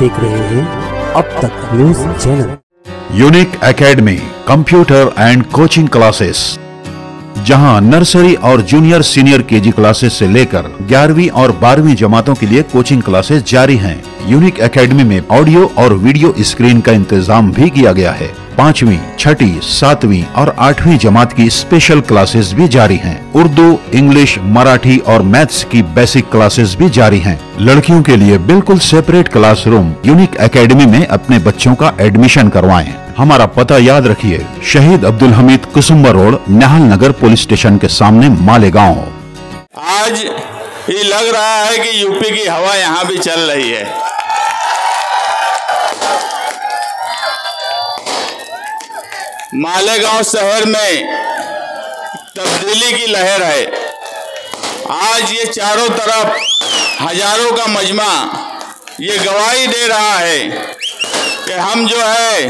देख रहे हैं अब तक news channel. Unique academy computer and coaching classes, जहां नर्सरी और जूनियर सीनियर केजी क्लासेस से लेकर 11वीं और 12वीं जमातों के लिए कोचिंग क्लासेस जारी हैं। यूनिक एकेडमी में ऑडियो और वीडियो स्क्रीन का इंतजाम भी किया गया है। 5वीं, 6ठी, 7वीं और 8वीं जमात की स्पेशल क्लासेस भी जारी हैं। उर्दू, इंग्लिश, मराठी और मैथ्स की बेसिक क्लासेस भी जारी हैं। लड़कियों के लिए बिल्कुल सेपरेट क्लासरूम। यूनिक एकेडमी में अपने बच्चों का एडमिशन करवाएं। हमारा पता याद रखिए, शहीद अब्दुल हमीद कुसुम्बा रोड, निहाल नगर पुलिस स्टेशन के सामने, मालेगांव। आज ये लग रहा है कि यूपी की हवा यहाँ भी चल रही है। मालेगांव शहर में तब्दीली की लहर है। आज ये चारों तरफ हजारों का मजमा ये गवाही दे रहा है कि हम जो है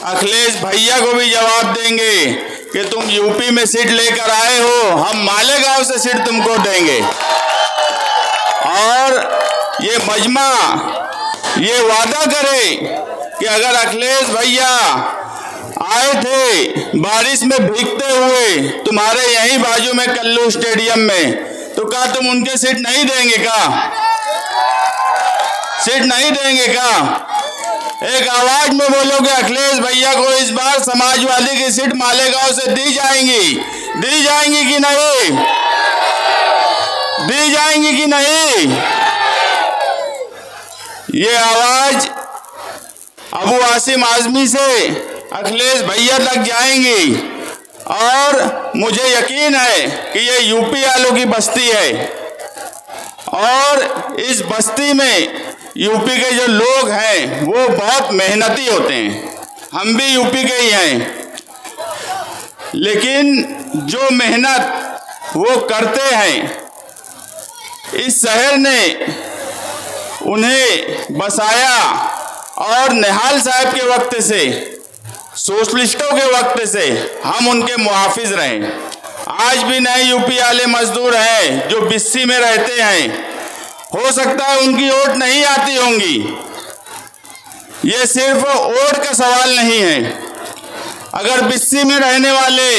अखिलेश भैया को भी जवाब देंगे कि तुम यूपी में सीट लेकर आए हो, हम मालेगांव से सीट तुमको देंगे। और ये मजमा ये वादा करे कि अगर अखिलेश भैया आए थे बारिश में भीगते हुए तुम्हारे यहीं बाजू में कल्लू स्टेडियम में, तो क्या तुम उनके सीट नहीं देंगे? सीट नहीं देंगे का? एक आवाज में बोलोगे अखिलेश भैया को इस बार समाजवादी की सीट मालेगांव से दी जाएंगी कि नहीं? दी जाएंगी कि नहीं? ये आवाज अबू आसिम आजमी से अखिलेश भैया तक जाएंगी। और मुझे यकीन है कि ये यूपी वालों की बस्ती है और इस बस्ती में यूपी के जो लोग हैं वो बहुत मेहनती होते हैं। हम भी यूपी के ही हैं, लेकिन जो मेहनत वो करते हैं, इस शहर ने उन्हें बसाया। और निहाल साहब के वक्त से, सोशलिस्टों के वक्त से हम उनके मुहाफिज रहे। आज भी नए यूपी वाले मजदूर हैं जो बिस्सी में रहते हैं, हो सकता है उनकी वोट नहीं आती होंगी। ये सिर्फ वोट का सवाल नहीं है। अगर बिस्सी में रहने वाले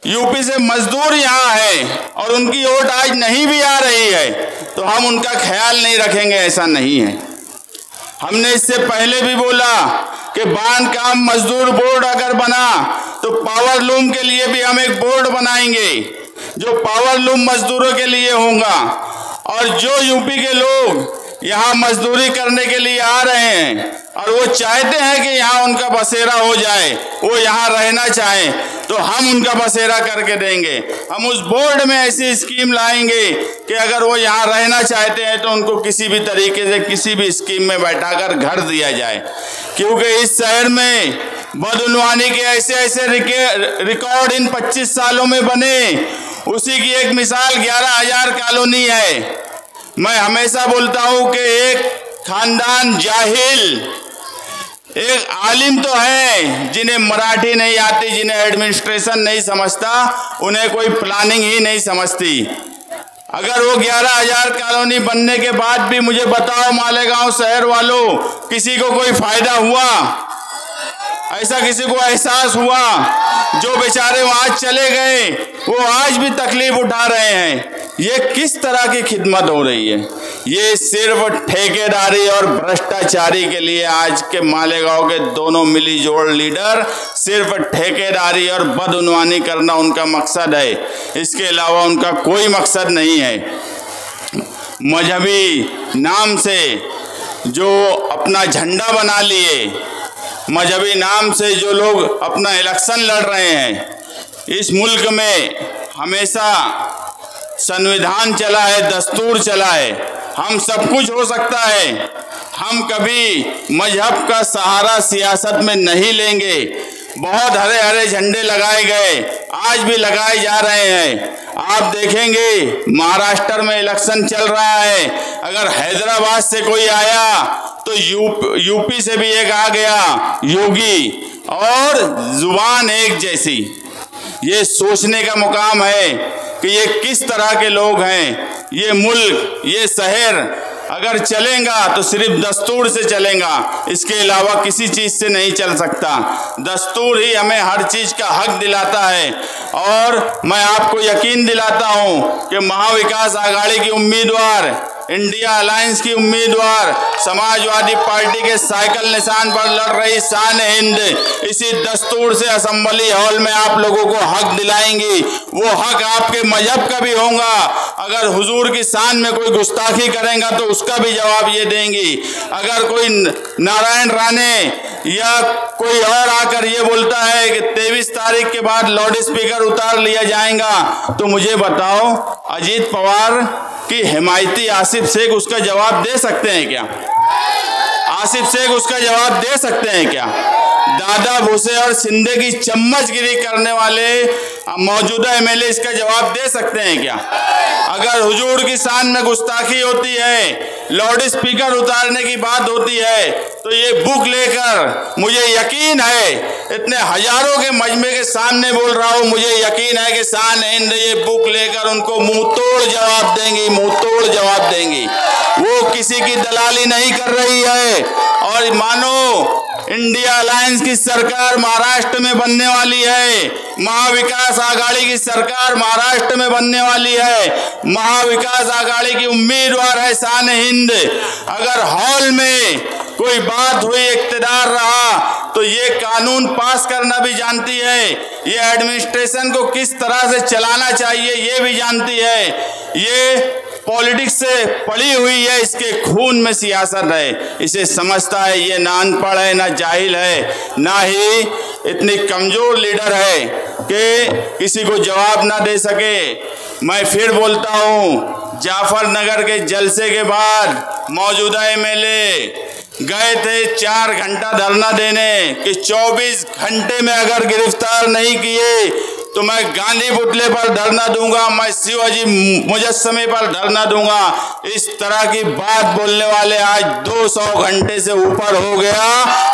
यूपी से मजदूर यहाँ हैं और उनकी वोट आज नहीं भी आ रही है, तो हम उनका ख्याल नहीं रखेंगे, ऐसा नहीं है। हमने इससे पहले भी बोला कि बांधकाम मजदूर बोर्ड अगर बना तो पावर लूम के लिए भी हम एक बोर्ड बनाएंगे जो पावर लूम मजदूरों के लिए होगा। और जो यूपी के लोग यहाँ मजदूरी करने के लिए आ रहे हैं और वो चाहते हैं कि यहाँ उनका बसेरा हो जाए, वो यहाँ रहना चाहें, तो हम उनका बसेरा करके देंगे। हम उस बोर्ड में ऐसी स्कीम लाएंगे कि अगर वो यहाँ रहना चाहते हैं तो उनको किसी भी तरीके से किसी भी स्कीम में बैठाकर घर दिया जाए। क्योंकि इस शहर में बदउनवानी के ऐसे ऐसे रिकॉर्ड इन 25 सालों में बने। उसी की एक मिसाल 11,000 कॉलोनी है। मैं हमेशा बोलता हूँ कि एक खानदान जाहिल, एक आलिम तो है जिन्हें मराठी नहीं आती, जिन्हें एडमिनिस्ट्रेशन नहीं समझता, उन्हें कोई प्लानिंग ही नहीं समझती। अगर वो 11,000 कॉलोनी बनने के बाद भी मुझे बताओ मालेगांव शहर वालों, किसी को कोई फायदा हुआ? ऐसा किसी को एहसास हुआ? जो बेचारे वहां चले गए वो आज भी तकलीफ उठा रहे हैं। ये किस तरह की खिदमत हो रही है? ये सिर्फ ठेकेदारी और भ्रष्टाचारी के लिए आज के मालेगांव के दोनों मिली जोड़ लीडर सिर्फ ठेकेदारी और बदउनवानी करना उनका मकसद है। इसके अलावा उनका कोई मकसद नहीं है। मजहबी नाम से जो अपना झंडा बना लिए, मजहबी नाम से जो लोग अपना इलेक्शन लड़ रहे हैं, इस मुल्क में हमेशा संविधान चला है, दस्तूर चला है, हम सब कुछ हो सकता है। हम कभी मजहब का सहारा सियासत में नहीं लेंगे। बहुत हरे हरे झंडे लगाए गए, आज भी लगाए जा रहे हैं। आप देखेंगे महाराष्ट्र में इलेक्शन चल रहा है, अगर हैदराबाद से कोई आया तो यूपी से भी एक आ गया, योगी, और जुबान एक जैसी। ये सोचने का मुकाम है कि ये किस तरह के लोग हैं। ये मुल्क, ये शहर अगर चलेगा तो सिर्फ दस्तूर से चलेगा, इसके अलावा किसी चीज़ से नहीं चल सकता। दस्तूर ही हमें हर चीज़ का हक दिलाता है। और मैं आपको यकीन दिलाता हूँ कि महाविकास आघाड़ी की उम्मीदवार, इंडिया अलायंस की उम्मीदवार, समाजवादी पार्टी के साइकिल निशान पर लड़ रही शान हिंद इसी दस्तूर से असेंबली हॉल में आप लोगों को हक दिलाएंगी। वो हक आपके मजहब का भी होगा। अगर हुजूर की शान में कोई गुस्ताखी करेगा तो उसका भी जवाब ये देंगी। अगर कोई नारायण राणे या कोई और आकर ये बोलता है कि 23 तारीख के बाद लाउड स्पीकर उतार लिया जाएगा, तो मुझे बताओ अजीत पवार की हिमायती आसिफ शेख उसका जवाब दे सकते हैं क्या? आसिफ शेख उसका जवाब दे सकते हैं क्या? दादा भूसे और शिंदे की चम्मचगिरी करने वाले मौजूदा एमएलए इसका जवाब दे सकते हैं क्या? अगर हुजूर की शान में गुस्ताखी होती है, लाउड स्पीकर उतारने की बात होती है, तो ये बुक लेकर, मुझे यकीन है इतने हजारों के मजमे के सामने बोल रहा हूं, मुझे यकीन है कि शान हिंद ये बुक लेकर उनको मुंह तोड़ जवाब देंगी, मुंह तोड़ जवाब देंगी। वो किसी की दलाली नहीं कर रही है। और मानो इंडिया अलायंस की सरकार महाराष्ट्र में बनने वाली है, महाविकास आघाड़ी की सरकार महाराष्ट्र में बनने वाली है, महाविकास आघाड़ी की उम्मीदवार है शान हिंद। अगर हॉल में कोई बात हुई, इख्तियार रहा, तो ये कानून पास करना भी जानती है, ये एडमिनिस्ट्रेशन को किस तरह से चलाना चाहिए ये भी जानती है। ये पॉलिटिक्स से पड़ी हुई है, इसके खून में सियासत है, इसे समझता है। ये ना अनपढ़ है, ना जाहिल है, ना ही इतनी कमजोर लीडर है कि किसी को जवाब ना दे सके। मैं फिर बोलता हूँ, जाफरनगर के जलसे के बाद मौजूदा एमएलए गए थे 4 घंटा धरना देने कि 24 घंटे में अगर गिरफ्तार नहीं किए तो मैं गांधी पुतले पर धरना दूंगा, मैं शिवाजी मुजस्समे पर धरना दूंगा। इस तरह की बात बोलने वाले आज 200 घंटे से ऊपर हो गया,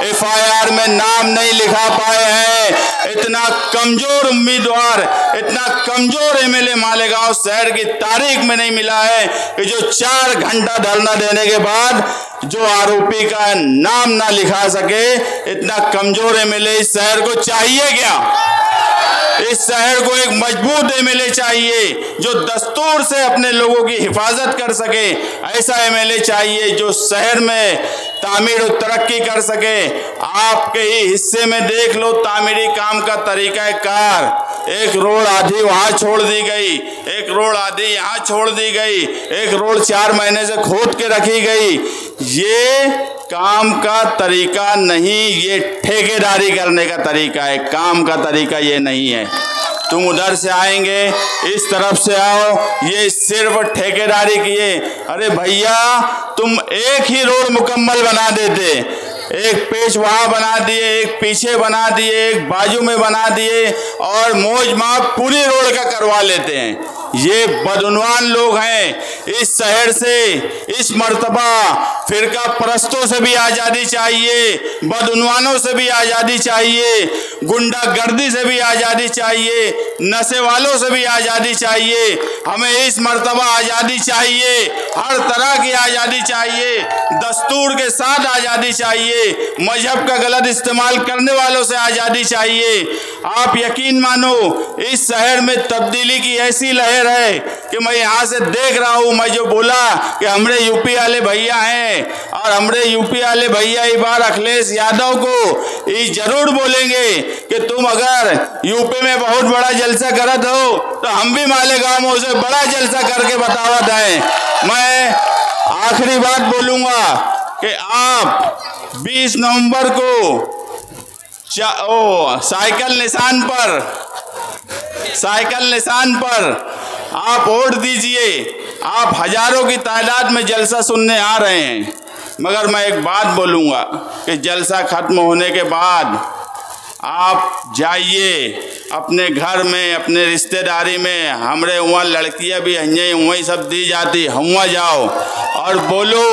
एफआईआर में नाम नहीं लिखा पाए हैं। इतना कमजोर उम्मीदवार, इतना कमजोर एमएलए मालेगांव शहर की तारीख में नहीं मिला है कि जो 4 घंटा धरना देने के बाद जो आरोपी का नाम ना लिखा सके। इतना कमजोर एमएलए इस शहर को चाहिए क्या? इस शहर को एक मजबूत एमएलए चाहिए जो दस्तूर से अपने लोगों की हिफाजत कर सके। ऐसा एमएलए चाहिए जो शहर में तामीर और तरक्की कर सके। आपके ही हिस्से में देख लो तामीरी काम का तरीका कार। एक रोड आधी वहां छोड़ दी गई, एक रोड आधी यहाँ छोड़ दी गई, एक रोड 4 महीने से खोद के रखी गई। ये काम का तरीका नहीं, ये ठेकेदारी करने का तरीका है, काम का तरीका ये नहीं है। तुम उधर से आएंगे, इस तरफ से आओ, ये सिर्फ ठेकेदारी किए। अरे भैया, तुम एक ही रोड मुकम्मल बना देते, एक पेच वहां बना दिए, एक पीछे बना दिए, एक बाजू में बना दिए और मौज माप पूरी रोड का करवा लेते हैं। ये बदउनवान लोग हैं। इस शहर से इस मर्तबा फिरका परस्तों से भी आज़ादी चाहिए, बदउनवानों से भी आज़ादी चाहिए, गुंडागर्दी से भी आज़ादी चाहिए, नशे वालों से भी आज़ादी चाहिए। हमें इस मर्तबा आज़ादी चाहिए, हर तरह की आज़ादी चाहिए, दस्तूर के साथ आज़ादी चाहिए, मजहब का गलत इस्तेमाल करने वालों से आज़ादी चाहिए। आप यकीन मानो, इस शहर में तब्दीली की ऐसी लहर है कि मैं यहाँ से देख रहा हूँ। मैं जो बोला कि हमारे यूपी वाले भैया हैं और हमारे यूपी वाले भैया इस बार अखिलेश यादव को ये जरूर बोलेंगे कि तुम अगर यूपी में बहुत बड़ा जलसा करत हो तो हम भी मालेगांव से बड़ा जलसा करके बतावत हैं। मैं आखिरी बात बोलूंगा कि आप 20 नवंबर को साइकिल निशान पर आप वोट दीजिए। आप हजारों की तादाद में जलसा सुनने आ रहे हैं, मगर मैं एक बात बोलूँगा कि जलसा खत्म होने के बाद आप जाइए अपने घर में, अपने रिश्तेदारी में, हमरे वहाँ लड़कियाँ भी हैं, वहीं सब दी जाती, वहाँ जाओ और बोलो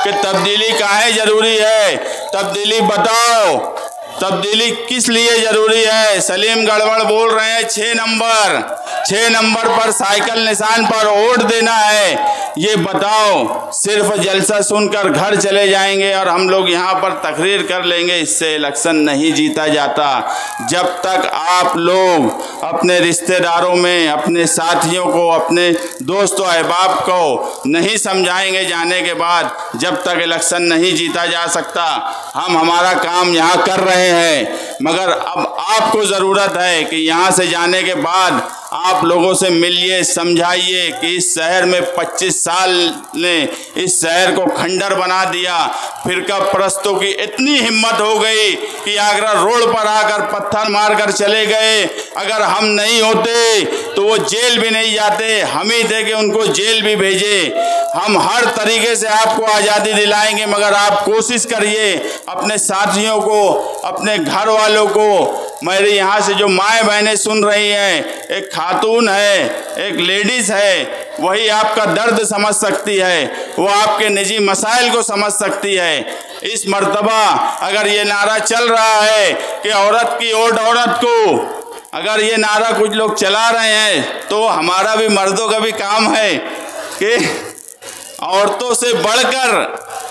कि तब्दीली काहे जरूरी है, तब्दीली बताओ। तब्दीली किस लिए जरूरी है? सलीम गड़बड़ बोल रहे हैं। 6 नंबर पर साइकिल निशान पर वोट देना है। ये बताओ, सिर्फ जलसा सुनकर घर चले जाएंगे और हम लोग यहाँ पर तकरीर कर लेंगे, इससे इलेक्शन नहीं जीता जाता। जब तक आप लोग अपने रिश्तेदारों में, अपने साथियों को, अपने दोस्तों अहबाब को नहीं समझाएंगे जाने के बाद, जब तक इलेक्शन नहीं जीता जा सकता। हम हमारा काम यहाँ कर रहे हैं, मगर अब आपको ज़रूरत है कि यहाँ से जाने के बाद आप लोगों से मिलिए, समझाइए कि इस शहर में 25 साल ने इस शहर को खंडर बना दिया। फिरका परस्तों की इतनी हिम्मत हो गई कि आगरा रोड पर आकर पत्थर मारकर चले गए। अगर हम नहीं होते तो वो जेल भी नहीं जाते, हम ही थे कि उनको जेल भी भेजे। हम हर तरीके से आपको आज़ादी दिलाएंगे, मगर आप कोशिश करिए अपने साथियों को, अपने घर वालों को। मेरे यहाँ से जो माएँ बहनें सुन रही हैं, एक खातून है, एक लेडीज़ है, वही आपका दर्द समझ सकती है, वो आपके निजी मसाइल को समझ सकती है। इस मर्तबा अगर ये नारा चल रहा है कि औरत की वोट औरत को, अगर ये नारा कुछ लोग चला रहे हैं, तो हमारा भी मर्दों का भी काम है कि औरतों से बढ़कर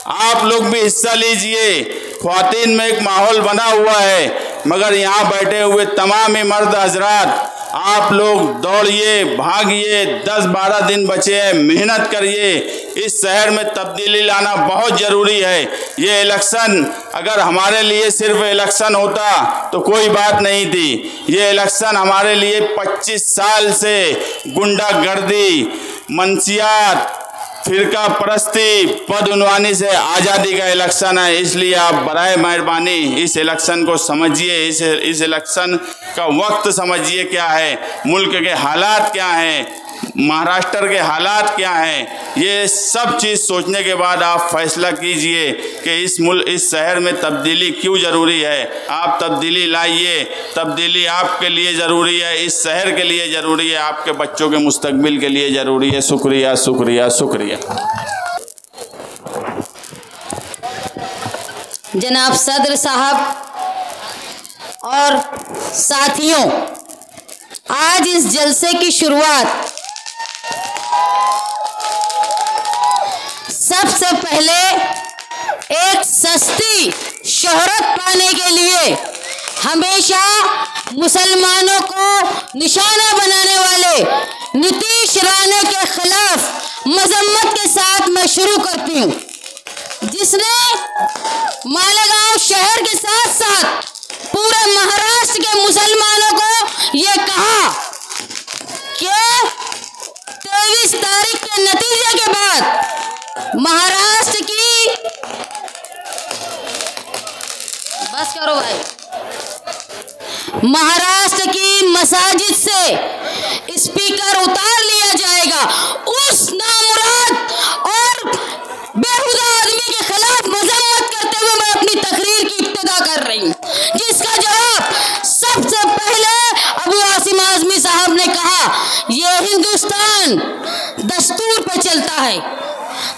आप लोग भी हिस्सा लीजिए। ख्वातीन में एक माहौल बना हुआ है, मगर यहाँ बैठे हुए तमाम ही मर्द हजरात, आप लोग दौड़िए, भागिए। 10-12 दिन बचे हैं, मेहनत करिए। इस शहर में तब्दीली लाना बहुत ज़रूरी है। ये इलेक्शन अगर हमारे लिए सिर्फ इलेक्शन होता तो कोई बात नहीं थी। ये इलेक्शन हमारे लिए 25 साल से गुंडागर्दी, मंशियात, फिरका परस्ती, बदउनवानी से आज़ादी का इलेक्शन है। इसलिए आप बराए मेहरबानी इस इलेक्शन को समझिए, इस इलेक्शन का वक्त समझिए क्या है, मुल्क के हालात क्या हैं, महाराष्ट्र के हालात क्या हैं। ये सब चीज़ सोचने के बाद आप फैसला कीजिए कि इस शहर में तब्दीली क्यों ज़रूरी है। आप तब्दीली लाइए। तब्दीली आपके लिए ज़रूरी है, इस शहर के लिए ज़रूरी है, आपके बच्चों के मुस्तकबिल के लिए ज़रूरी है। शुक्रिया, शुक्रिया, शुक्रिया। जनाब सदर साहब और साथियों, आज इस जलसे की शुरुआत सबसे पहले एक सस्ती शोहरत पाने के लिए हमेशा मुसलमानों को निशाना बनाने वाले नीतीश राणे के खिलाफ मजम्मत के साथ मैं शुरू करती हूँ, जिसने मालेगांव शहर के साथ साथ पूरे महाराष्ट्र के मुसलमानों को ये कहा कि 23 तारीख के नतीजे के बाद महाराष्ट्र की, बस करो भाई, महाराष्ट्र की मसाजिद से स्पीकर उतार लिया जाएगा। उस नामुराद और बेहुदा आदमी के खिलाफ मजम्मत करते हुए मैं अपनी तकरीर की इब्तिदा कर रही हूँ, जिसका जवाब सबसे पहले अबू आसिम आजमी साहब ने कहा, ये हिंदुस्तान दस्तूर पे चलता है,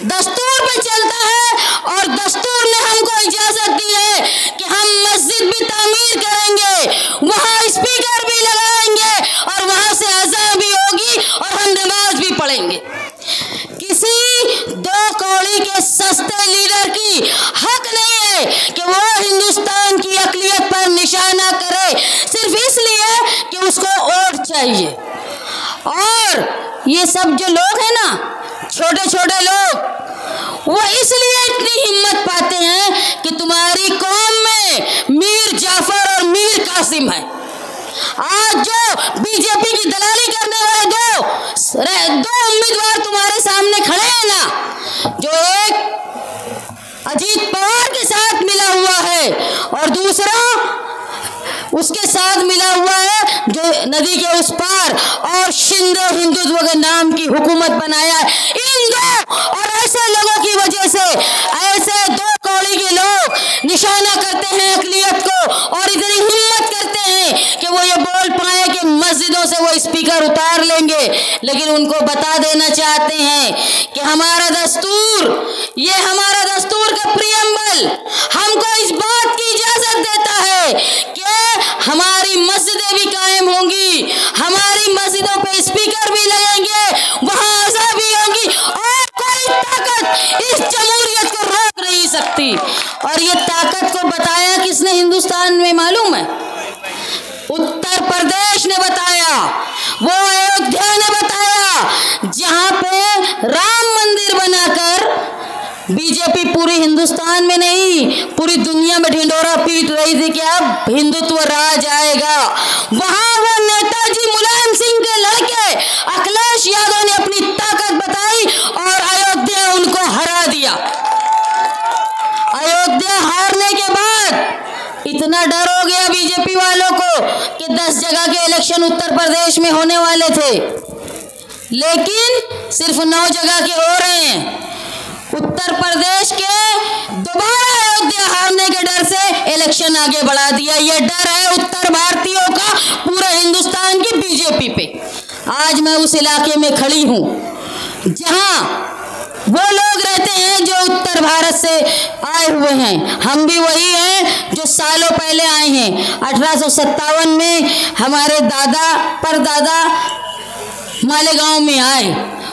दस्तूर पे चलता है और दस्तूर ने हमको इजाजत दी है कि हम मस्जिद भी तामीर करेंगे, वहाँ स्पीकर भी लगाएंगे और वहाँ से अज़ान भी होगी और हम नमाज भी पढ़ेंगे। किसी दो कौड़ी के सस्ते लीडर की हक नहीं है कि वो हिंदुस्तान की अक़लियत पर निशाना करे सिर्फ इसलिए कि उसको वोट चाहिए। और ये सब जो लोग हैं ना, छोटे छोटे लोग, वो इसलिए इतनी हिम्मत पाते हैं कि तुम्हारी कौम में मीर जाफर और मीर कासिम है। आज जो बीजेपी की दलाली करने वाले दो उम्मीदवार तुम्हारे सामने खड़े हैं ना, जो एक अजीत पवार के साथ मिला हुआ है और दूसरा उसके साथ मिला हुआ है जो नदी के उस पार और शिंदे हिंदुत्व के नाम की हुकूमत बनाया है। इन दो और ऐसे लोगों की वजह से ऐसे दो कौड़ी के लोग निशाना करते हैं अक़लियत को और इतनी हिम्मत करते हैं कि वो ये बोल पाए कि मस्जिदों से वो स्पीकर उतार लेंगे, लेकिन उनको बता देना चाहते हैं कि हमारा दस्तूर, ये हमारा दस्तूर का प्रियम्बल हमको इस बात की इजाजत देता है ये ताकत को बताया किसने हिंदुस्तान में मालूम है? उत्तर प्रदेश ने बताया, वो अयोध्या ने बताया, जहां पे राम मंदिर बनाकर बीजेपी पूरे हिंदुस्तान में नहीं पूरी दुनिया में ढिंढोरा पीट रही थी कि अब हिंदुत्व राज आएगा। वहां वो नेताजी मुलायम सिंह के लड़के अखिलेश यादव ने अपनी ताकत बताई और अयोध्या उनको हरा दिया। अयोध्या हारने के बाद इतना डर हो गया बीजेपी वालों को कि 10 जगह के इलेक्शन उत्तर प्रदेश में होने वाले थे, लेकिन सिर्फ 9 जगह के हो रहे हैं। उत्तर प्रदेश के दोबारा अयोध्या हारने के डर से इलेक्शन आगे बढ़ा दिया। ये डर है उत्तर भारतीयों का पूरे हिंदुस्तान की बीजेपी पे। आज मैं उस इलाके में खड़ी हूँ जहाँ वो लोग रहते हैं जो उत्तर भारत से आए हुए हैं। हम भी वही हैं जो सालों पहले आए हैं। 1857 में हमारे दादा परदादा मालेगांव में आए,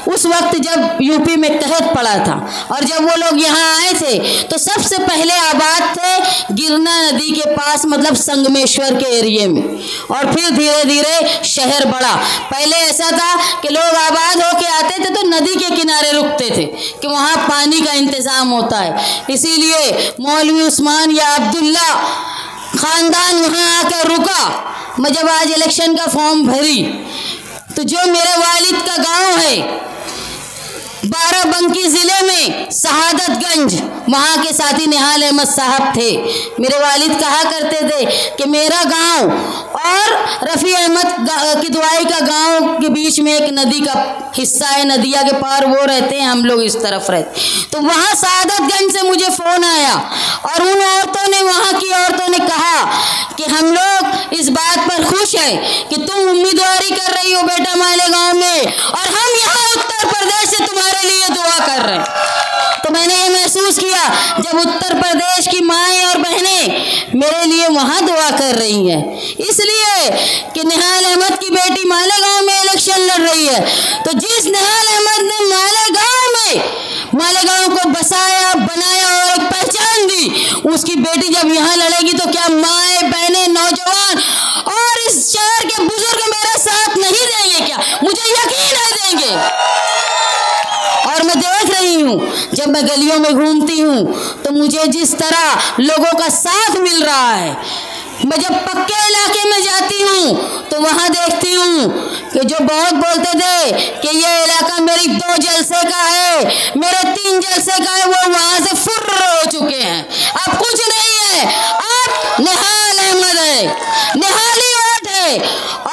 उस वक्त जब यूपी में कहत पड़ा था, और जब वो लोग यहाँ आए थे तो सबसे पहले आबाद थे गिरना नदी के पास, मतलब संगमेश्वर के एरिया में, और फिर धीरे धीरे शहर बढ़ा। पहले ऐसा था कि लोग आबाद होके आते थे तो नदी के किनारे रुकते थे कि वहाँ पानी का इंतज़ाम होता है, इसीलिए मौलवी उस्मान या अब्दुल्ला ख़ानदान वहाँ आकर रुका। मैं जब आज इलेक्शन का फॉर्म भरी तो जो मेरे वालिद का गांव है बाराबंकी जिले में शहादतगंज, वहाँ के साथी निहाल अहमद साहब थे। मेरे वालिद कहा करते थे कि मेरा गांव और रफ़ी अहमद किदवाई का गांव के बीच में एक नदी का हिस्सा है, नदिया के पार वो रहते हैं, हम लोग इस तरफ रहते। तो वहाँ शहादतगंज से मुझे फ़ोन आया और उन औरतों ने, वहाँ की औरतों ने कहा कि हम लोग इस बात पर खुश हैं कि तुम उम्मीदवारी कर रही हो बेटा मालेगांव में, और हम यहाँ उत्तर प्रदेश से तुम्हारे लिए दुआ कर रहे हैं। तो मैंने ये महसूस किया जब उत्तर प्रदेश की माएँ और बहनें मेरे लिए वहाँ दुआ कर रही हैं, इसलिए कि निहाल अहमद की बेटी मालेगांव में इलेक्शन लड़ रही है। तो जिस निहाल अहमद ने मालेगांव को बसाया, बनाया और एक पहचान दी, उसकी बेटी जब यहाँ लड़ेगी तो क्या माएँ बहनें नौजवान और इस शहर के बुजुर्ग मेरा साथ नहीं देंगे? क्या मुझे यकीन है देंगे। और मैं देख रही हूँ जब मैं गलियों में घूमती हूँ तो मुझे जिस तरह लोगों का साथ मिल रहा है। मैं जब पक्के इलाके में जाती हूँ तो वहाँ देखती हूँ कि जो बहुत बोलते थे कि ये इलाका मेरी 2 जलसे का है, मेरे 3 जलसे का है, वो वहाँ से फुर्र हो चुके हैं। अब कुछ नहीं है, अब निहाल अहमद है, निहाली वोट है।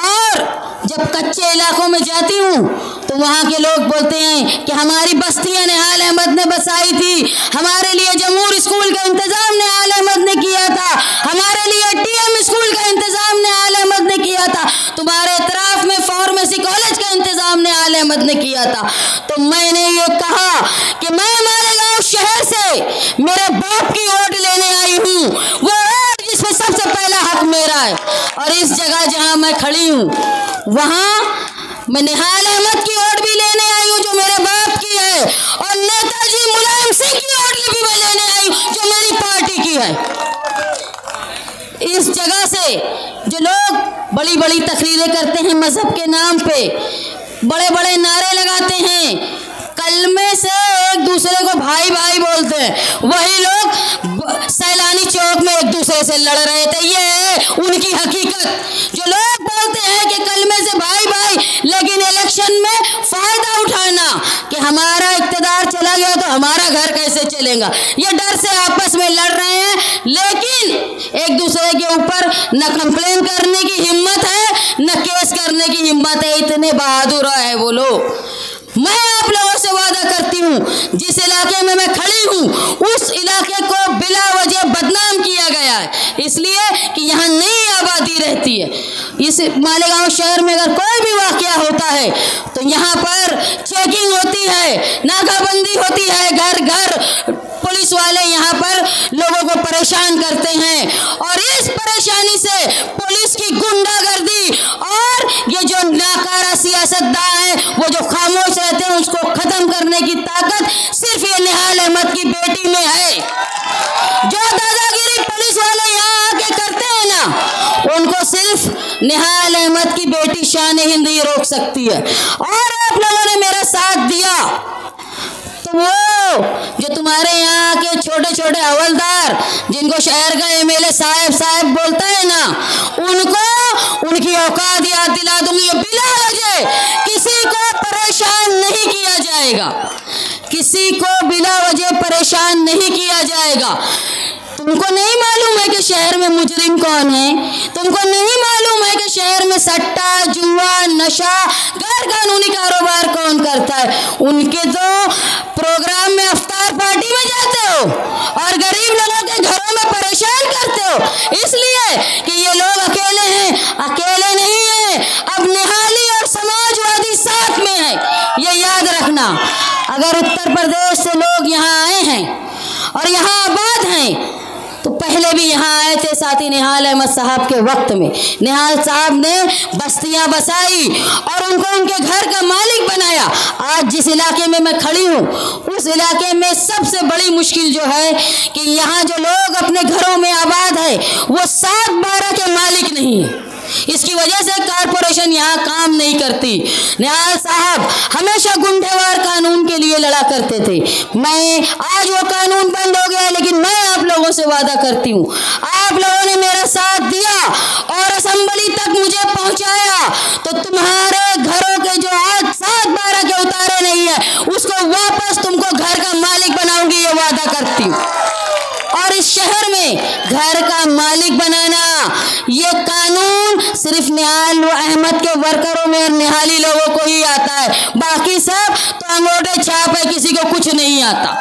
और जब कच्चे इलाकों में जाती हूँ तो वहाँ के लोग बोलते हैं कि हमारी बस्तियाँ निहाल अहमद ने बसाई थी, हमारे लिए जमूर स्कूल का इंतज़ाम निहाल अहमद ने किया था, हमारे लिए टीएम स्कूल का इंतज़ाम निहाल अहमद ने किया था, तुम्हारे इतराफ में फार्मेसी कॉलेज का इंतज़ाम निहाल अहमद ने किया था। तो मैंने ये कहा कि मैं मालेगांव शहर से मेरे बाप की वोट लेने आई हूँ, वो वोट जिसमें सबसे पहला हक मेरा है। और इस जगह जहाँ मैं खड़ी हूँ वहाँ मैं निहाल अहमद की वोट भी लेने आई हूँ जो मेरे बाप की है, और नेताजी मुलायम सिंह की वोट भी मैं लेने आई हूँ जो मेरी पार्टी की है। इस जगह से जो लोग बड़ी बड़ी तकरीरें करते हैं मजहब के नाम पे, बड़े बड़े नारे लगाते हैं, कलमे से एक दूसरे को भाई भाई बोलते हैं, वही लोग सैलानी चौक में एक दूसरे से लड़ रहे थे। ये है उनकी हकीकत। जो लोग बोलते हैं कि कलमे से भाई भाई, लेकिन इलेक्शन में फायदा उठाना कि हमारा इक़्तिदार चला गया तो हमारा घर कैसे चलेगा, ये डर से आपस में लड़ रहे हैं। लेकिन एक दूसरे के ऊपर न कंप्लेन करने की हिम्मत है न केस करने की हिम्मत है। इतने बहादुर है वो लोग। मैं आप लोगों से वादा करती हूँ जिस इलाके में मैं खड़ी हूँ उस इलाके को बिला वजह बदनाम किया गया है, इसलिए कि यहाँ नई आबादी रहती है। इस मालेगांव शहर में अगर कोई भी वाकया होता है तो यहाँ पर चेकिंग होती है, नाकाबंदी होती है, घर घर पुलिस वाले यहाँ पर लोगों को परेशान करते हैं। और इस परेशानी से पुलिस की गुंडागर्दी और ये जो नाकारा सियासतदान है वो जो खामोश रहते हैं उसको खत्म करने की ताकत सिर्फ ये निहाल अहमद की बेटी में है। जो दादा गुंडागिरी पुलिस वाले यहाँ आके करते हैं ना, उनको सिर्फ निहाल अहमद की बेटी शान हिंद ही रोक सकती है। और आप लोगों ने मेरा साथ दिया तो वो जो तुम्हारे यहाँ के छोटे छोटे हवलदार जिनको शहर का एमएलए साहब बोलता है ना, उनको उनकी औकात याद दिला दूंगी। बिना वजह किसी को परेशान नहीं किया जाएगा, किसी को बिना वजह परेशान नहीं किया जाएगा। तुमको नहीं मालूम है कि शहर में मुजरिम कौन है? तुमको नहीं मालूम है कि शहर में सट्टा, जुआ, नशा, गैर कानूनी कारोबार कौन करता है? उनके तो प्रोग्राम में अफ्तार पार्टी में जाते हो और गरीब लोगों के घरों में परेशान करते हो, इसलिए कि ये लोग अकेले हैं। अकेले नहीं है, अब निहाली और समाजवादी साथ में है, ये याद रखना। अगर उत्तर प्रदेश से लोग यहाँ आए हैं और यहाँ आबाद हैं तो पहले भी यहाँ आए थे साथी निहाल अहमद साहब के वक्त में। निहाल साहब ने बस्तियां बसाई और उनको उनके घर का मालिक बनाया। आज जिस इलाके में मैं खड़ी हूँ उस इलाके में सबसे बड़ी मुश्किल जो है कि यहाँ जो लोग अपने घरों में आबाद है वो 7-12 के मालिक नहीं है। इसकी वजह से कारपोरेशन यहाँ काम नहीं करती। निहाल साहब हमेशा गुंडेवार कानून के लिए लड़ा करते थे। मैं आज वो कानून बंद हो गया, लेकिन मैं आप लोगों से वादा करती हूँ, आप लोगों ने मेरा साथ दिया और असेंबली तक मुझे पहुँचाया तो तुम्हारे घरों के जो आज 7-12 के उतारे नहीं है उसको वापस तुमको घर का मालिक बनाऊंगी, ये वादा करती हूँ। और इस शहर में घर का मालिक बनाना ये कानून सिर्फ निहाल अहमद के वर्करों में और निहाली लोगों को ही आता है, बाकी सब तो अंगूठे छाप है, किसी को कुछ नहीं आता।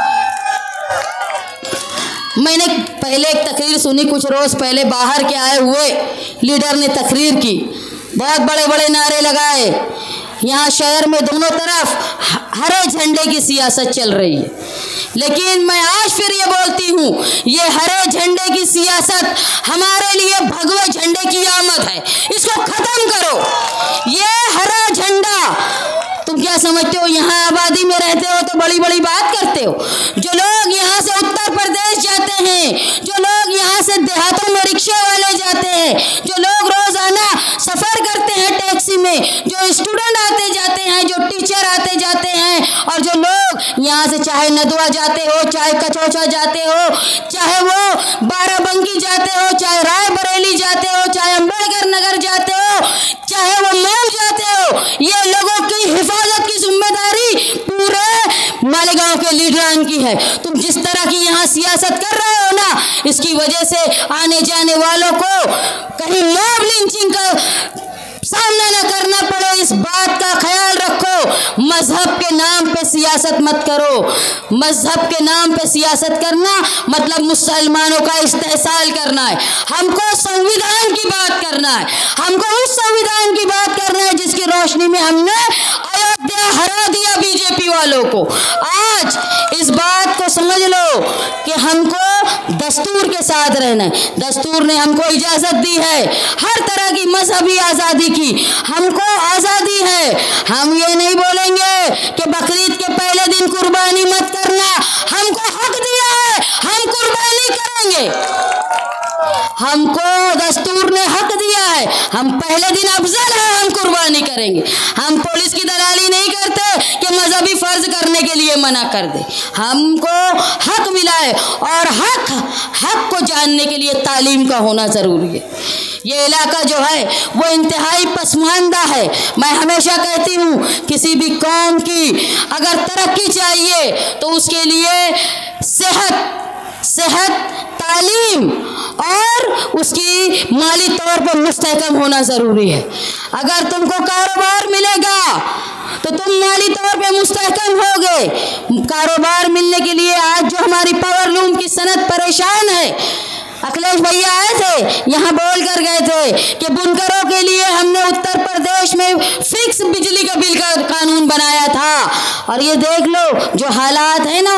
मैंने पहले एक तकरीर सुनी, कुछ रोज पहले बाहर के आए हुए लीडर ने तकरीर की, बहुत बड़े बड़े नारे लगाए। यहाँ शहर में दोनों तरफ हरे झंडे की सियासत चल रही है, लेकिन मैं आज फिर ये बोलती हूँ, ये हरे झंडे की सियासत हमारे लिए भगवे झंडे की आमद है, इसको खत्म करो। ये हरा झंडा तुम क्या समझते हो? यहाँ आबादी में रहते हो तो बड़ी बड़ी बात करते हो। जो लोग यहाँ से उत्तर प्रदेश जाते हैं, जो लोग यहाँ से देहातों में रिक्शा वाले जाते हैं, जो लोग रोजाना सफर करते हैं टैक्सी में, जो स्टूडेंट आते जाते हैं, जो टीचर आते जाते हैं, और जो लोग यहाँ से चाहे नदवा जाते हो, चाहे कचौचा जाते हो, चाहे वो बाराबंकी जाते हो, चाहे रायबरेली जाते हो, चाहे अम्बेडकर नगर जाते हो, चाहे वो मऊ जाते हो, ये लोगों की हिफाजत की जिम्मेदारी पूरे मालेगांव के लीडरान की है। तुम जिस तरह की यहाँ सियासत कर रहे हो ना, इसकी वजह से आने जाने वालों को कहीं मॉब लिंचिंग का सामना न करना पड़े, इस बात का ख्याल रखो। मजहब के नाम पे सियासत मत करो। मजहब के नाम पे सियासत करना मतलब मुसलमानों का इस्तेहसाल करना है। हमको संविधान की बात करना है, हमको उस संविधान की बात करना है जिसकी रोशनी में हमने अयोध्या हरा दिया बीजेपी वालों को। आज इस बात को समझ लो कि हमको दस्तूर के साथ रहना है। दस्तूर ने हमको इजाजत दी है हर तरह की मजहबी आज़ादी की, हमको आज़ादी है। हम ये नहीं बोलेंगे कि बकरीद के पहले दिन कुर्बानी मत करना, हमको हक दिया है, हम कुर्बानी करेंगे। हमको दस्तूर ने हक दिया है, हम पहले दिन अफजल है, हम कुर्बानी करेंगे। हम पुलिस की दलाली नहीं करते कि मजहबी फर्ज करने के लिए मना कर दे। हमको हक मिला है और हक को जानने के लिए तालीम का होना जरूरी है। ये इलाका जो है वो इंतहाई पसमानदा है। मैं हमेशा कहती हूँ किसी भी कौम की अगर तरक्की चाहिए तो उसके लिए सेहत, तालीम और उसकी माली तौर पर मुस्तहकम होना ज़रूरी है। अगर तुमको कारोबार मिलेगा तो तुम माली तौर पे मुस्तहकम होगे। कारोबार मिलने के लिए आज जो हमारी पावरलूम की सनत परेशान है, अखिलेश भैया आए थे, यहाँ बोल कर गए थे कि बुनकरों के लिए हमने उत्तर प्रदेश में फिक्स बिजली का बिल का कानून बनाया था। और ये देख लो जो हालात है ना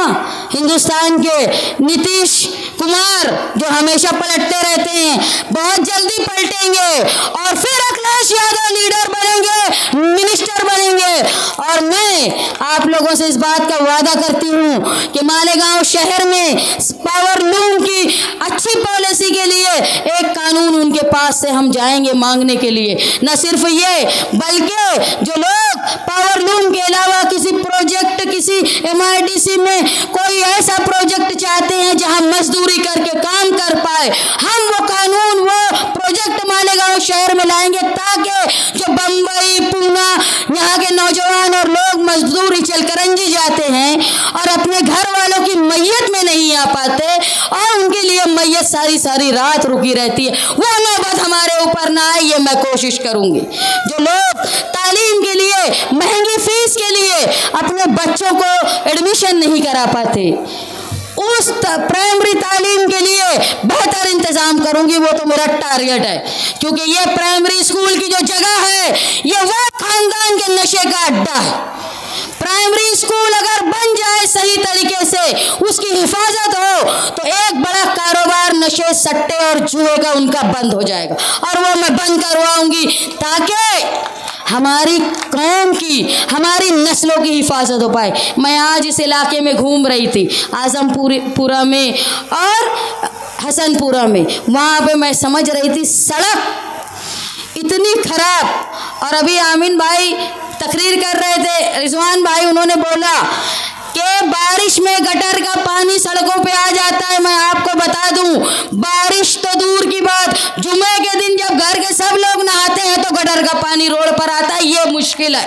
हिंदुस्तान के, नीतीश कुमार जो हमेशा पलटते रहते हैं, बहुत जल्दी पलटेंगे और फिर अखिलेश यादव लीडर बनेंगे, मिनिस्टर बनेंगे। और मैं आप लोगों से इस बात का वादा करती हूँ कि मालेगांव शहर में पावर लूम की अच्छी पॉलिसी के लिए एक कानून उनके पास से हम जाएंगे मांगने के लिए। न सिर्फ ये बल्कि जो लोग पावर लूम के अलावा किसी प्रोजेक्ट, किसी MIDC में कोई ऐसा प्रोजेक्ट चाहते हैं जहां मजदूरी करके काम कर पाए, हम वो कानून, वो प्रोजेक्ट मालेगांव शहर में लाएंगे ताकि जो बम्बई, पूना यहाँ के नौजवान और लोग मजदूरी चलकरंजी जाते हैं और अपने घर वालों की मैयत में नहीं आ पाते और उनके लिए मैयत सारी सारी रात रुकी रहती है, वो नौबत हमारे ऊपर ना आए, ये मैं कोशिश करूंगी। जो लोग तालीम के लिए, महंगी फीस के लिए अपने बच्चों को एडमिशन नहीं करा पाते, उस प्राइमरी तालीम के लिए बेहतर इंतजाम करूंगी, वो तो मेरा टारगेट है। क्योंकि ये प्राइमरी स्कूल की जो जगह है ये वो खानदान के नशे का अड्डा है। प्राइमरी स्कूल अगर बन जाए सही तरीके से, उसकी हिफाजत हो, तो एक बड़ा कारोबार नशे, सट्टे और जुए का उनका बंद हो जाएगा और वो मैं बंद करवाऊंगी ताकि हमारी कौम की, हमारी नस्लों की हिफाजत हो पाए। मैं आज इस इलाके में घूम रही थी, आजमपुरा में और हसनपुरा में, वहाँ पे मैं समझ रही थी सड़क इतनी खराब। और अभी आमीन भाई तकरीर कर रहे थे, रिजवान भाई, उन्होंने बोला कि बारिश में गटर का पानी सड़कों पे आ जाता है। मैं आपको बता दूं, बारिश तो दूर की बात, जुमे के दिन जब घर के सब लोग नहाते हैं तो गटर का पानी रोड पर आता है, ये मुश्किल है।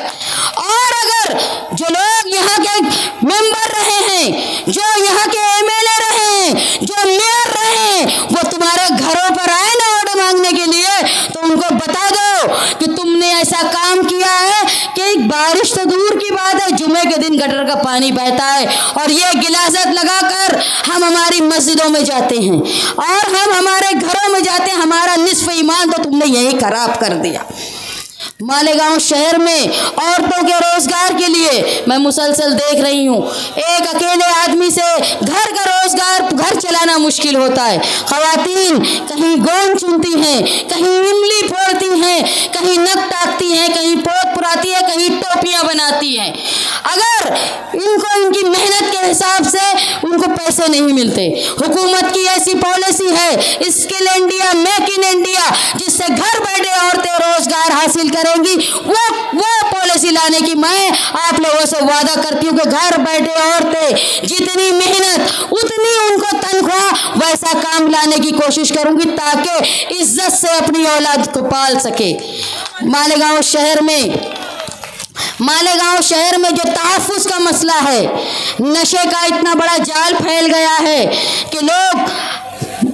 और अगर जो लोग यहाँ के मेंबर रहे हैं, जो यहाँ के MLA रहे हैं, जो मेयर रहे हैं, वो तुम्हारे घरों पर आए ना वोट मांगने के लिए, तो उनको बता दो कि तुमने ऐसा काम किया है कि बारिश तो दूर की बात है, जुमे के दिन गटर का पानी बहता है और ये गिलासत लगाकर हम हमारी मस्जिदों में जाते हैं और हम हमारे घरों में जाते हैं, हमारा निस्फ ईमान तो तुमने यही खराब कर दिया। मालेगांव शहर में औरतों के रोजगार के लिए मैं मुसलसल देख रही हूँ, एक अकेले आदमी से घर का रोजगार, घर चलाना मुश्किल होता है। खवातीन कहीं गोंद चुनती हैं, कहीं इमली फोड़ती हैं, कहीं नक टाकती हैं, कहीं पोत पुराती है, कहीं टोपियाँ बनाती हैं। अगर इनको इनकी मेहनत के हिसाब से उनको पैसे नहीं मिलते। हुकूमत की ऐसी पॉलिसी है skill India, make in India, जिससे घर बैठे औरतें रोजगार हासिल करेंगी, वो पॉलिसी लाने की मैं आप लोगों से वादा करती हूँ कि घर बैठे औरतें जितनी मेहनत उतनी उनको तनख्वाह, वैसा काम लाने की कोशिश करूंगी ताकि इज्जत से अपनी औलाद को पाल सके। मालेगांव शहर में जो तहफ़्फ़ुज़ का मसला है, नशे का इतना बड़ा जाल फैल गया है कि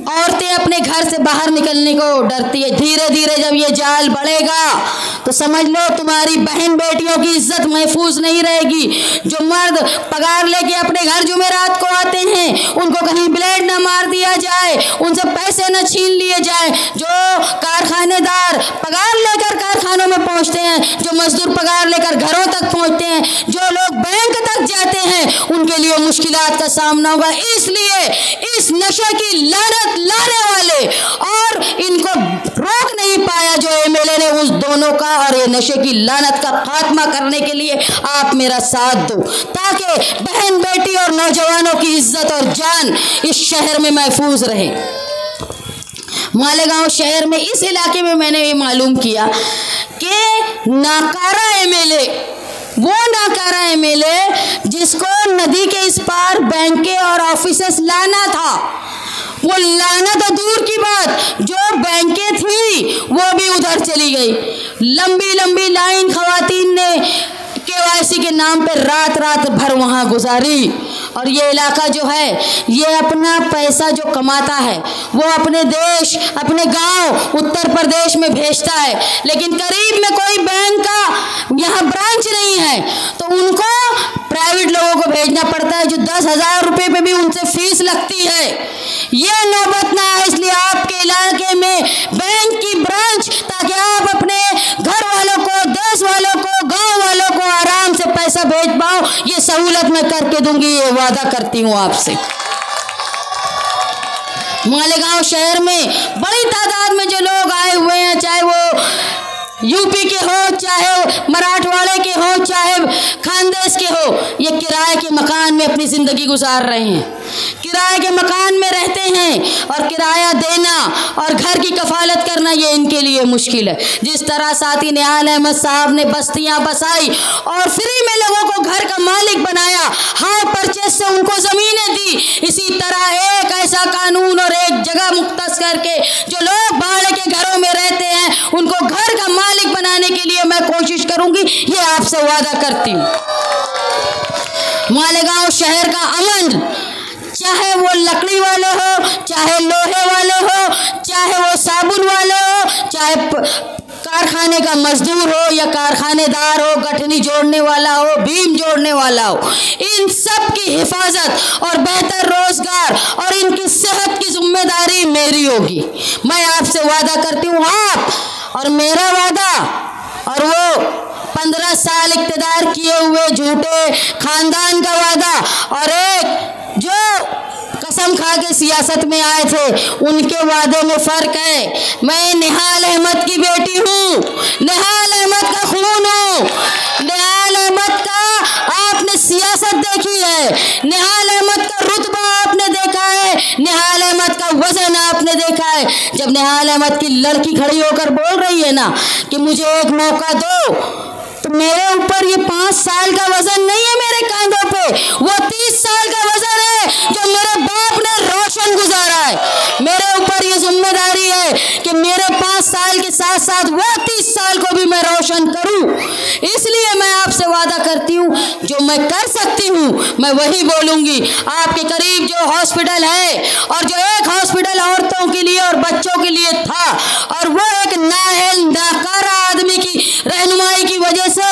औरतें अपने घर से बाहर निकलने को डरती है। धीरे धीरे जब ये जाल बढ़ेगा तो समझ लो तुम्हारी बहन बेटियों की इज्जत महफूज नहीं रहेगी। जो मर्द पगार लेके अपने घर जुमेरात को आते हैं, उनको कहीं ब्लेड ना मार दिया जाए, उनसे पैसे न छीन लिए जाए। जो कारखानेदार पगार लेकर कारखानों में पहुंचते हैं, जो मजदूर पगार लेकर घरों तक पहुंचते हैं, जो लोग बैंक तक जाते हैं, उनके लिए मुश्किलात का सामना होगा। इसलिए इस नशे की लानत लाने वाले और इनको रोक नहीं पाया जो MLA ने, उस दोनों का और ये नशे की लानत का खात्मा करने के लिए आप मेरा साथ दो ताकि बहन बेटी और नौजवानों की इज्जत और जान इस शहर में महफूज रहे। मालेगांव शहर में इस इलाके में मैंने ये मालूम किया कि नाकारा MLA, वो नाकारा MLA जिसको नदी के इस पार बैंकें और ऑफिसेस लाना था, वो लाना तो दूर की बात, जो बैंकें थी वो भी उधर चली गई। लंबी लंबी लाइन खवातीन ने KYC के नाम पे रात रात भर वहाँ गुजारी। और ये इलाका जो है ये अपना पैसा जो कमाता है वो अपने देश, अपने गांव उत्तर प्रदेश में भेजता है, लेकिन करीब में कोई बैंक का यहाँ ब्रांच नहीं है तो उनको प्राइवेट लोगों को भेजना पड़ता है जो 10,000 रुपये पे भी उनसे फीस लगती है। ये नौबत ना है, इसलिए सहूलत मैं करके दूंगी, ये वादा करती हूँ आपसे। मालेगांव शहर में बड़ी तादाद में जो लोग आए हुए हैं, चाहे वो यूपी के हो, चाहे मराठवाड़े के हो, चाहे खानदेश के हो, ये किराए के मकान में अपनी ज़िंदगी गुजार रहे हैं, किराए के मकान में रहते हैं और किराया देना और घर की कफालत करना ये इनके लिए मुश्किल है। जिस तरह साथी निहाल अहमद साहब ने बस्तियां बसाई और फ्री में लोगों को घर का मालिक बनाया, हायर परचेस से उनको ज़मीनें दी, इसी तरह एक ऐसा कानून और एक जगह मुख्तस करके जो लोग भाड़े के घरों में रहते हैं उनको घर का मालिक बनाने के लिए मैं कोशिश करूंगी, ये आपसे वादा करती हूँ। मालेगांव शहर का अमन, चाहे वो लकड़ी वाले हो, चाहे लोहे वाले हो, चाहे वो साबुन वाले हो, चाहे कारखाने का मजदूर हो या कारखानेदार हो, गठनी जोड़ने वाला हो, बीम जोड़ने वाला हो, इन सब की हिफाजत और बेहतर रोजगार और इनकी सेहत की जिम्मेदारी मेरी होगी। मैं आपसे वादा करती हूँ, आप और मेरा वादा और वो 15 साल इक़्तिदार किए हुए झूठे खानदान का वादा और एक जो कसम खा के सियासत में आए थे उनके वादे में फ़र्क है। मैं निहाल अहमद की बेटी हूँ, निहाल अहमद का खून हूँ, निहाल अहमद का आपने सियासत देखी है, निहाल अहमद का रुतबा आपने देखा है, निहाल अहमद का वजन आपने देखा है। जब निहाल अहमद की लड़की खड़ी होकर बोल रही है ना कि मुझे एक मौका दो, तो मेरे ऊपर ये 5 साल का वजन नहीं है मेरे कांधों पे, वो 30 साल का वजन है जो मेरे बाप ने रोशन गुजारा है। मेरे ऊपर ये जिम्मेदारी है कि मेरे 5 साल के साथ साथ वो 30 साल को भी मैं रोशन करूं। इसलिए मैं आपसे वादा करती हूँ, जो मैं कर सकती हूँ मैं वही बोलूँगी। आपके करीब जो हॉस्पिटल है और जो एक हॉस्पिटल औरतों के लिए और बच्चों के लिए था और वो एक नाअहल नाकारा आदमी की रहनुमाई की वजह से,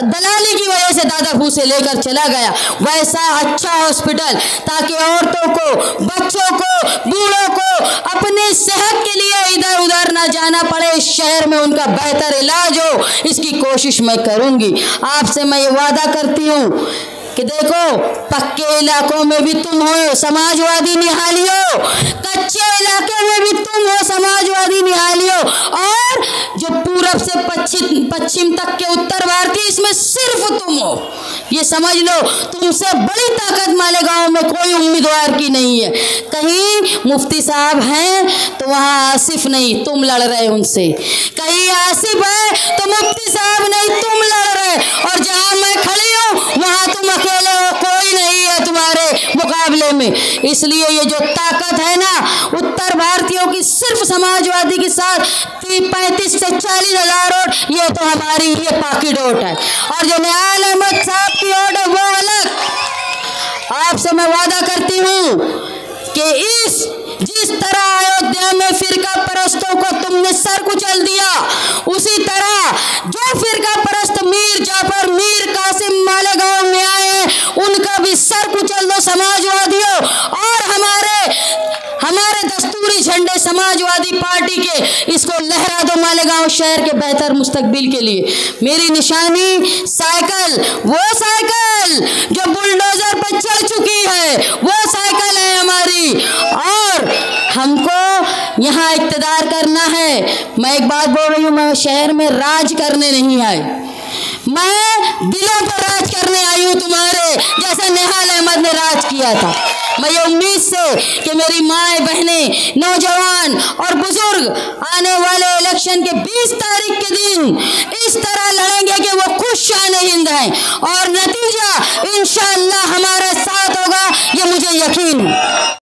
दलाली की वजह से दादा फूसे लेकर चला गया, वैसा अच्छा हॉस्पिटल ताकि औरतों को, बच्चों को, बूढ़ों को अपनी सेहत के लिए इधर उधर ना जाना पड़े, इस शहर में उनका बेहतर इलाज हो, इसकी कोशिश मैं करूंगी। आपसे मैं ये वादा करती हूँ कि देखो, पक्के इलाकों में भी तुम हो समाजवादी निहालियो, कच्चे इलाके में भी तुम हो समाजवादी निहालियो, और जो पूरब से पश्चिम तक के उत्तर भारतीय, इसमें सिर्फ तुम हो। ये समझ लो, तुमसे बड़ी ताकत मालेगांव में कोई उम्मीदवार की नहीं है। कहीं मुफ्ती साहब हैं तो वहाँ आसिफ नहीं, तुम लड़ रहे उनसे, कहीं आसिफ है तो मुफ्ती साहब नहीं, तुम लड़ रहे, और जहाँ मैं खड़ी हूँ वहाँ तुम अकेले हो, कोई नहीं है तुम्हारे मुकाबले में। इसलिए ये जो ताकत है ना उत्तर भारतीयों की, सिर्फ समाजवादी के साथ 35 से 40 हज़ार वोट, ये तो हमारी ये पाकिट वोट है, और जो निहाल अहमद साहब की वोट है वो अलग। आपसे मैं वादा करती हूँ कि जिस तरह अयोध्या में फिरका परस्तों को तुमने सर कुचल दिया, उसी तरह जो फिरका परस्त मीर जाफर, मीर कासिम मालेगांव में आए हैं, उनका भी सर कुचल दो समाजवादियों, और हमारे दस्तूरी झंडे समाजवादी पार्टी के, इसको लहरा दो मालेगांव शहर के बेहतर मुस्तकबिल के लिए। मेरी निशानी साइकिल, वो साइकिल जो बुलडोजर पर चढ़ चुकी है, वो साइकिल है हमारी, और हमको यहाँ इक़्तिदार करना है। मैं एक बात बोल रही हूँ, मैं शहर में राज करने नहीं आई, मैं दिलों पर राज करने आई हूँ, तुम्हारे जैसे निहाल अहमद ने राज किया था। मैं ये उम्मीद से कि मेरी माएँ, बहनें, नौजवान और बुजुर्ग आने वाले इलेक्शन के 20 तारीख के दिन इस तरह लड़ेंगे कि वो खुश शान हिंद हैं, और नतीजा इंशाअल्लाह हमारे साथ होगा, ये मुझे यकीन है।